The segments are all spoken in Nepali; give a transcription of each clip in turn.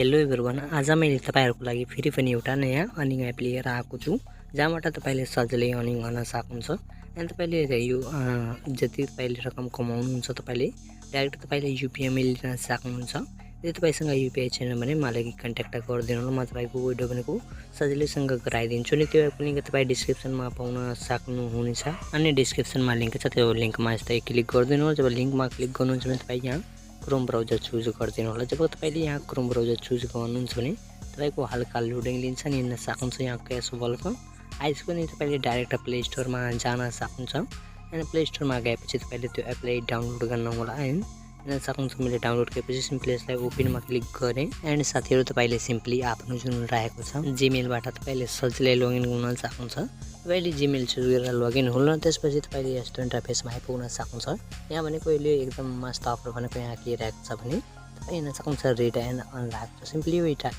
हेलो एभ्रिवान, आज मैले तपाईहरुको लागि फेरि पनि एउटा नयाँ अर्निङ एप लिएर आएको छु जहाँबाट तपाईले सजिलै अर्निङ गर्न सक्नुहुन्छ। अनि तपाईले यो जति तपाईले रकम कमाउनुहुन्छ तपाईले डाइरेक्ट तपाईले युपीआईमा लिन सक्नुहुन्छ। यदि तपाईसँग युपीआई छैन भने मलाई कन्ट्याक्ट गरिदिनु होला, म तपाईको भिडियो भनेको सजिलैसँग गराइदिन्छु नि। त्यो एपको लिंक तपाई डिस्क्रिप्सनमा पाउन सक्नुहुनेछ। अनि डिस्क्रिप्सनमा लिंक छ, त्यो लिंकमा यस्तै क्लिक गरिदिनु होला। जब लिंकमा क्लिक गर्नुहुन्छ भने तपाई यहाँ क्रोम ब्राउजर चुज गरिदिनु होला। जब तपाईले यहाँ क्रोम ब्राउजर चुज गर्नुहुन्छ भने तपाईको हल्का लोडिङ लिन्छ नि, हेर्न सक्नुहुन्छ। यहाँ क्याश वेलकम आइसक्यो नि, तपाईले डाइरेक्ट प्ले स्टोरमा जान सक्नुहुन्छ। अनि प्ले स्टोरमा गएपछि तपाईले त्यो एपलाई डाउनलोड गर्न होला। हेर्न सक्नुहुन्छ मैले डाउनलोड गरेपछि सिम्पली यसलाई ओपनमा क्लिक गरे। एन्ड साथीहरु तपाईले सिम्पली आफ्नो जुन रहेको छ जीमेलबाट तपाईले सजिलै लगइन गर्न सक्नुहुन्छ। तपाईले जीमेल चुज गरेर लगइन होला, त्यसपछि तपाईले यस्तो इन्टरफेसमा आइपुग्न सक्नुहुन्छ। यहाँ भनेको अहिले एकदम मस्त अफर भनेको यहाँ के रहेको छ भने तपाई हेर्न सक्नुहुन्छ रेड एन्ड अनलक छ। सिम्पली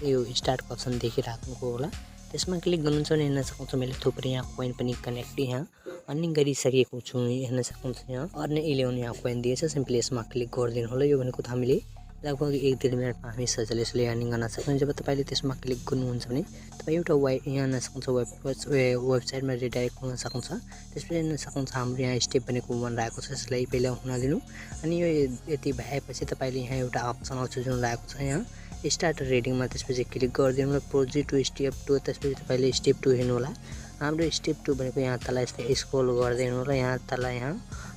यो स्टार्ट अप्सन देखिराख्नुको होला, त्यसमा क्लिक गर्नुहुन्छ भने हेर्न सक्नुहुन्छ मैले थुप्रै यहाँ कोइन पनि कनेक्ट यहाँ अर्निङ गरिसकेको छु। हेर्न सक्नुहुन्छ यहाँ अर्न 11 यहाँ कोइन दिएछ। सिम्पली यसमा क्लिक गरिदिनु होला। यो भनेको हामीले लगभग 1-1.5 मिनेटमा हामी सजिलै अर्निङ गर्न सक्छौँ। जब तपाईले त्यसमा क्लिक गर्नुहुन्छ भने तपाई एउटा यहाँ हेर्न सक्नुहुन्छ वेबसाइटमा रिडाइरेक्ट हुन सक्नुहुन्छ। त्यसपछि हेर्न सक्नुहुन्छ हाम्रो यहाँ स्टेप भनेको 1 रहेको छ, यसलाई पहिला हुन दिनु। अनि यो यति भएपछि तपाईले यहाँ एउटा अप्सन आउँछ जुन रहेको छ यहाँ स्टार्ट रिडिङमा, त्यसपछि क्लिक गरिदिनु होला। प्रोजेक्ट टु स्टेप 2, त्यसपछि तपाईले स्टेप 2 हेर्नु होला। हाम्रो स्टेप 2 भनेको यहाँ तल यस्तै स्क्रोल गर्दिनु होला। यहाँ तल यहाँ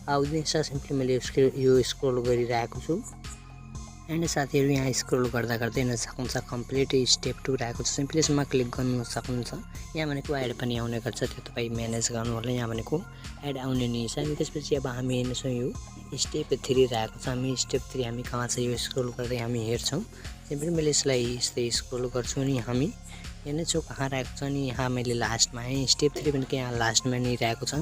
आउँदैछ, सिम्पली मैले यो स्क्रोल गरिरहेको छु। एन्ड साथीहरु यहाँ स्क्रोल गर्दा गर्दै हेर्न सक्नुहुन्छ कम्प्लिट स्टेप 2 रहेको छ। सिम्पली यसमा क्लिक गर्नु सक्नुहुन्छ। यहाँ भनेको एड पनि आउने गर्छ, त्यो तपाई म्यानेज गर्नु होला। यहाँ भनेको एड आउने नि छ। अनि त्यसपछि अब हामी हेर्छौँ यो स्टेप 3 रहेको छ। हामी स्टेप 3 हामी कहाँ छ यो स्क्रोल गर्दै हामी हेर्छौँ। सिम्पली मैले यसलाई यस्तै स्क्रोल गर्छु अनि हामी हेर्नेछौँ कहाँ रहेको छ। अनि यहाँ मैले लास्टमा स्टेप 3 भनेको यहाँ लास्टमा नि रहेको छ।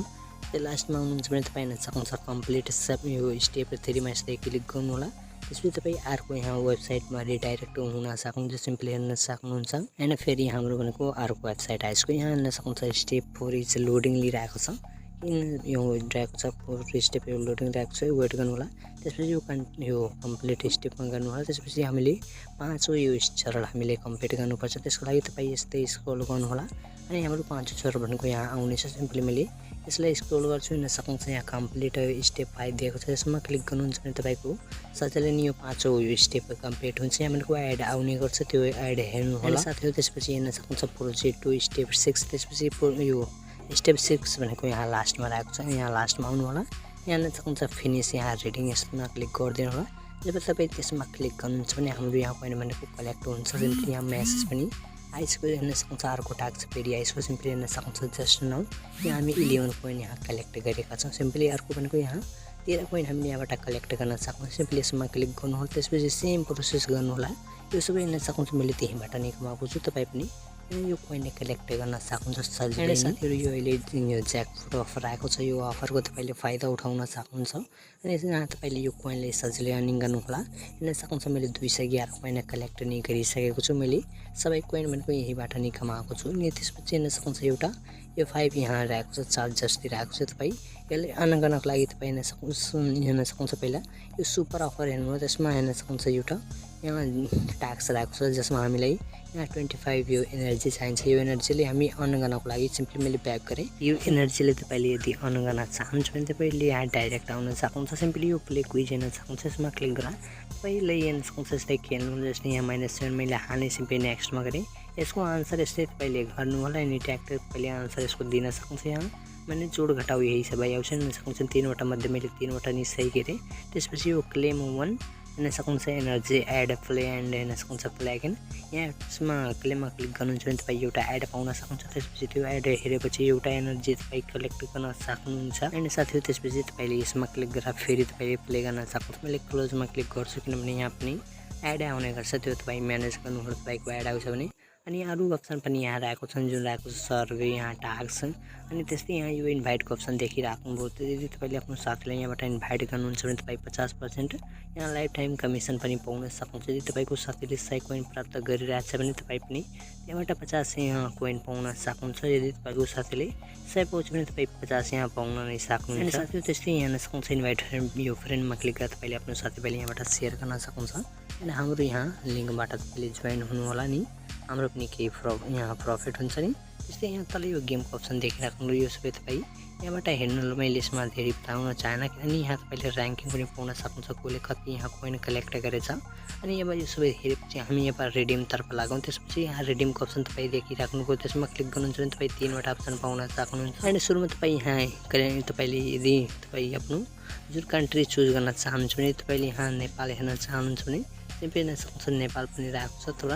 त्यो लास्टमा हुनुहुन्छ भने तपाई हेर्न सक्नुहुन्छ कम्प्लिट यो स्टेप 3 मा यस्तै क्लिक गर्नु होला। त्यसपछि तपाई अर्को यहाँ वेबसाइटमा रिडाइरेक्ट हुन सक्नुहुन्छ। सिम्पली हेर्न सक्नुहुन्छ। एन्ड फेरि हाम्रो भनेको अर्को वेबसाइट आइसक्यो। यहाँ हेर्न सक्नुहुन्छ स्टेप 4 इज लोडिङ लिइरहेको छ। यो रहेको छ 4 स्टेप यो लोडिङ रहेको छ, वेट गर्नु होला। त्यसपछि यो कम्प्लिट स्टेपमा गर्नु होला। त्यसपछि हामीले 5औं यो चरण हामीले कम्प्लिट गर्नुपर्छ। त्यसको लागि तपाई यस्तै स्क्रोल गर्नु होला। अनि हाम्रो 5औं चरण भनेको यहाँ आउनेछ। सिम्पली मैले यसलाई स्क्रोल गर्छु, हेर्न सक्नुहुन्छ यहाँ कम्प्लिट स्टेप 5 दिएको छ। यसमा क्लिक गर्नुहुन्छ भने तपाईको सजिलै नि यो 5औं यो स्टेप कम्प्लिट हुन्छ। यहाँ भनेको एड आउने गर्छ, त्यो एड हेर्नु होला साथीहरु। त्यसपछि हेर्न सक्नुहुन्छ प्रोजेक्ट टु स्टेप 6, त्यसपछि यो स्टेप 6 भनेको यहाँ लास्टमा रहेको छ, यहाँ लास्टमा आउनु होला। यहाँ हेर्न सक्नुहुन्छ फिनिश यहाँ रिडिङ यसमा क्लिक गरिदिनु होला। जब तपाई त्यसमा क्लिक गर्नुहुन्छ भने हाम्रो यहाँ कोइन भनेको कलेक्ट हुन्छ। सिम्पली यहाँ मेसेज पनि आइसक्यो, हेर्न सक्नुहुन्छ अर्को टास्क फेरि आइसक्यो। सिम्पली हेर्न सक्नुहुन्छ जस्ट नाउ यहाँ हामी 11 कोइन यहाँ कलेक्ट गरेका छौँ। सिम्पली अर्को भनेको यहाँ 13 कोइन हामीले यहाँबाट कलेक्ट गर्न सक्छौँ। सिम्पली यसमा क्लिक गर्नु होला। त्यसपछि सेम प्रोसेस गर्नु होला। यो सबै हेर्न सक्नुहुन्छ मैले त्यहीँबाट नै कमाएको छु। तपाई पनि यो कोइन कलेक्ट गर्न सक्नुहुन्छ सजिलै। साथीहरु यो अहिले यो ज्याकफ्रुट अफर आएको छ, यो अफरको तपाईले फाइदा उठाउन सक्नुहुन्छ। अनि यहाँ तपाईले यो कोइनले सजिलै अर्निङ गर्नु होला। हेर्न सक्नुहुन्छ मैले 211 कोइन कलेक्ट नै गरिसकेको छु। मैले सबै कोइन भनेको यहीबाट नै कमाएको छु। अनि त्यसपछि हेर्न सक्नुहुन्छ एउटा यो 5 यहाँ रहेको छ, चार्ज जस्तै रहेको छ। तपाई यसले अर्न गर्नको लागि तपाई हेर्न सक्नुहुन्छ पहिला यो सुपर अफर हेर्नु हो। त्यसमा हेर्न सक्नुहुन्छ एउटा यहाँ ट्याक्स रहेको छ जसमा हामीलाई यहाँ 25 यो एनर्जी चाहिन्छ। यो एनर्जीले हामी अर्न गर्नको लागि सिम्पली मैले ब्याक गरेँ। यो एनर्जीले तपाईले यदि अर्न गर्न चाहनुहुन्छ भने तपाईले यहाँ डाइरेक्ट आउन सक्नुहुन्छ। सिम्पली यो प्ले क्विज हेर्न सक्नुहुन्छ, यसमा क्लिक गरेर तपाईले हेर्न सक्नुहुन्छ यस्तै खेल्नु। जस्तै यहाँ -7 मैले हाल्ने सिम्पली नेक्स्टमा गरेँ। यसको आन्सर यस्तै तपाईले गर्नु होला। अनि ट्याक्ट तपाईले आन्सर यसको दिन सक्नुहुन्छ। यहाँ मैंने जोड घटाउ यही सब आउँछ हेर्न सक्नुहुन्छ। 3वटा मध्ये मैले 3वटा नि सही गरेँ। त्यसपछि यो क्लेम 1 हेर्न सक्नुहुन्छ एनर्जी एड प्ले एन्ड हेर्न सक्नुहुन्छ प्लेगइन। यहाँ यसमा क्लेममा क्लिक गर्नुहुन्छ भने तपाईँ एउटा एड पाउन सक्नुहुन्छ। त्यसपछि त्यो एड हेरेपछि एउटा एनर्जी तपाईँ कलेक्ट गर्न सक्नुहुन्छ। एन्ड साथीहरु त्यसपछि तपाईले यसमा क्लिक गरेर फेरि तपाईले प्ले गर्न सक्नुहुन्छ। मैले क्लोजमा क्लिक गर्छु किनभने यहाँ पनि एड आउने गर्छ, त्यो तपाईँ म्यानेज गर्नुहोला तपाईको एड आउँछ भने। अनि अरू अप्सन पनि यहाँ रहेको छन् जुन रहेको छ सर्वे यहाँ टास्क। अनि त्यस्तै यहाँ यो इन्भाइटको अप्सन देखिराख्नुभयो। यदि तपाईले आफ्नो साथीलाई यहाँबाट इन्भाइट गर्नुहुन्छ भने तपाईँ 50% यहाँ लाइफ टाइम कमिसन पनि पाउन सक्नुहुन्छ। यदि तपाईको साथीले 100 कोइन प्राप्त गरिरहेछ भने तपाईँ पनि त्यहाँबाट 50 यहाँ कोइन पाउन सक्नुहुन्छ। यदि तपाईको साथीले 100 पाउँछ भने तपाईँ 50 यहाँ पाउन नै सक्नुहुन्छ। अनि साथीहरु त्यस्तै यहाँ सक्नुहुन्छ इन्भाइट यो फ्रेन्डमा क्लिक गरेर तपाईले आफ्नो साथीभाइले यहाँबाट शेयर गर्न सक्नुहुन्छ। एन्ड हाम्रो यहाँ लिङ्कबाट तपाईँले जोइन हुनु होला नि, हाम्रो पनि केही यहाँ प्रफिट हुन्छ नि। त्यस्तै यहाँ तल यो गेमको अप्सन देखिराख्नु, यो सबै तपाईँ यहाँबाट हेर्नु। मैले यसमा धेरै बताउन चाहेन, किनभने यहाँ तपाईँले ऱ्याङ्किङ पनि पाउन सक्नुहुन्छ, कसले कति यहाँ कोइन कलेक्ट गरेछ। अनि अब यो सबै हेरेपछि हामी यहाँ रिडिमतर्फ लागौँ। त्यसपछि यहाँ रिडिमको अप्सन तपाईँ देखिराख्नुभयो, त्यसमा क्लिक गर्नुहुन्छ भने तपाईँ 3वटा अप्सन पाउन सक्नुहुन्छ। एन्ड सुरुमा तपाईँ यहाँ तपाईँले यदि तपाईँ आफ्नो जुन कन्ट्री चुज गर्न चाहनुहुन्छ भने, तपाईँले यहाँ नेपाल हेर्न चाहनुहुन्छ भने सिम्पली हेर्न सक्नुहुन्छ, नेपाल पनि राखेको छ। तर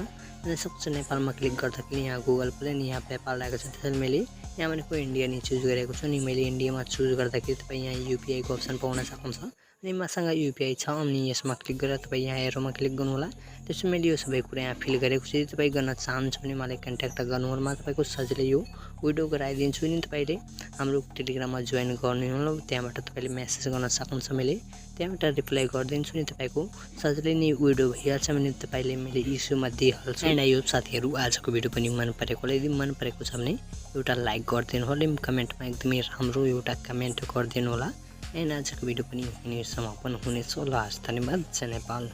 हेर्न सक्नुहुन्छ नेपालमा क्लिक गर्दाखेरि यहाँ गुगल प्ले अनि यहाँ पेपाल राखेको छ। त्यसैले मैले यहाँ भनेको इन्डिया नि चुज गरेको छु नि। मैले इन्डियामा चुज गर्दाखेरि तपाईँ यहाँ युपिआईको अप्सन पाउन सक्नुहुन्छ। अनि मसँग युपिआई छ, अनि यसमा क्लिक गरेर तपाईँ यहाँ एरोमा क्लिक गर्नु होला। त्यसपछि मैले यो सबै कुरा यहाँ फिल गरेको छु। यदि तपाईँ गर्न चाहनुहुन्छ भने मलाई कन्ट्याक्ट गर्नु होला, तपाईँको सजिलै यो विडियो गराइदिन्छु नि। तपाईँले हाम्रो टेलिग्राममा जोइन गर्नु होला, त्यहाँबाट तपाईँले मेसेज गर्न सक्नुहुन्छ, मैले त्यहाँबाट रिप्लाई गरिदिन्छु नि। तपाईँको सजिलै नै विडियो भइहाल्छ भने तपाईँले मैले इस्युमा दिइहाल्छु। एन्ड यो साथीहरू आजको भिडियो पनि मन परेको, यदि मन परेको छ भने एउटा लाइक गरिदिनु होला, कमेन्टमा एकदमै राम्रो एउटा कमेन्ट गरिदिनु होला। एन्ड आजको भिडियो पनि यहीँनिर समापन हुनेछ। ल हस्, धन्यवाद। जय नेपाल।